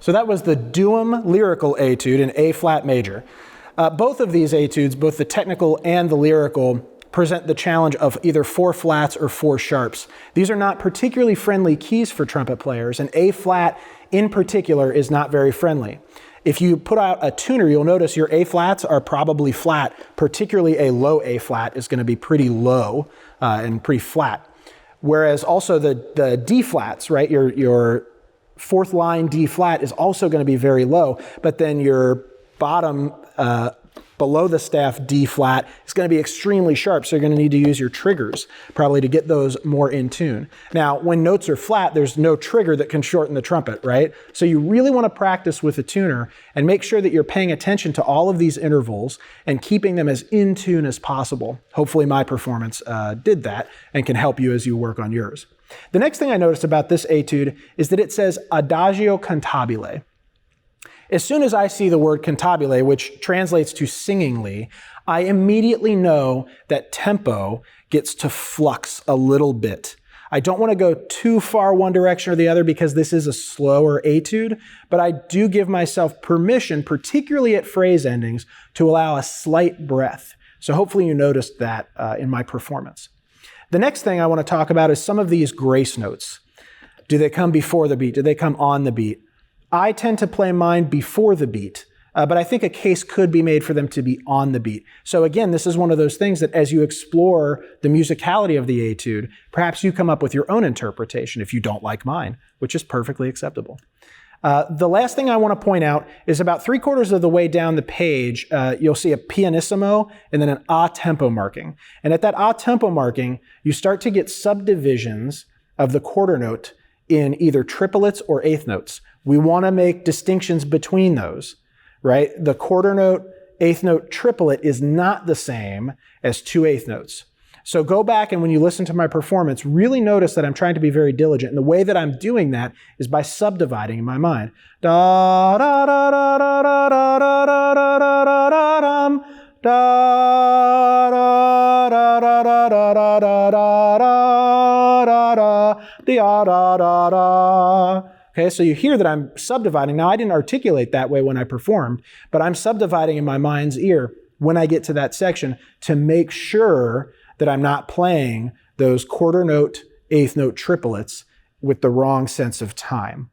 So that was the Duum lyrical etude in A flat major. Both of these etudes, both the technical and the lyrical, present the challenge of either 4 flats or 4 sharps. These are not particularly friendly keys for trumpet players, and A flat in particular is not very friendly. If you put out a tuner, you'll notice your A flats are probably flat, particularly a low A flat is going to be pretty low and pretty flat. Whereas also the D flats, right, your 4th line D flat is also going to be very low, but then your bottom below the staff D flat is going to be extremely sharp, so you're going to need to use your triggers probably to get those more in tune. Now, when notes are flat, there's no trigger that can shorten the trumpet, right? So you really want to practice with a tuner and make sure that you're paying attention to all of these intervals and keeping them as in tune as possible. Hopefully my performance did that and can help you as you work on yours. The next thing I noticed about this etude is that it says adagio cantabile. As soon as I see the word cantabile, which translates to singingly, I immediately know that tempo gets to flux a little bit. I don't want to go too far one direction or the other because this is a slower etude, but I do give myself permission, particularly at phrase endings, to allow a slight breath. So hopefully you noticed that in my performance. The next thing I want to talk about is some of these grace notes. Do they come before the beat? Do they come on the beat? I tend to play mine before the beat, but I think a case could be made for them to be on the beat. So again, this is one of those things that as you explore the musicality of the etude, perhaps you come up with your own interpretation if you don't like mine, which is perfectly acceptable. The last thing I want to point out is about 3/4 of the way down the page, you'll see a pianissimo and then an a tempo marking. And at that a tempo marking, you start to get subdivisions of the quarter note in either triplets or eighth notes. We want to make distinctions between those, right? The quarter note, eighth note triplet is not the same as 2 eighth notes. So go back and when you listen to my performance, really notice that I'm trying to be very diligent. And the way that I'm doing that is by subdividing in my mind. Da da da da da da da da da da da da dum. Da da da da da da da da da da da da da da. Okay, so you hear that I'm subdividing. Now, I didn't articulate that way when I performed, but I'm subdividing in my mind's ear when I get to that section to make sure that I'm not playing those quarter note, eighth note triplets with the wrong sense of time.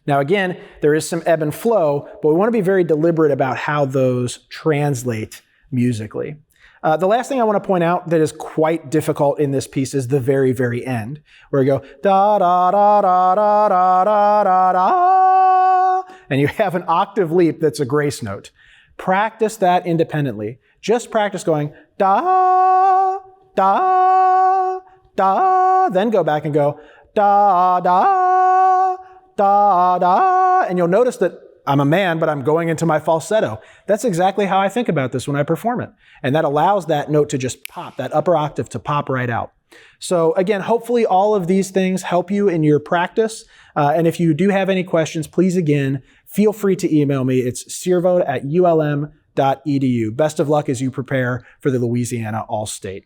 Now, again, there is some ebb and flow, but we want to be very deliberate about how those translate musically. The last thing I want to point out that is quite difficult in this piece is the very, very end, where you go da da da da da da da da da, and you have an octave leap that's a grace note. Practice that independently. Just practice going da da da, then go back and go da da da da, and you'll notice that I'm a man, but I'm going into my falsetto. That's exactly how I think about this when I perform it. And that allows that note to just pop, that upper octave to pop right out. So again, hopefully all of these things help you in your practice. And if you do have any questions, please again, feel free to email me. It's siereveld@ulm.edu. Best of luck as you prepare for the Louisiana All-State.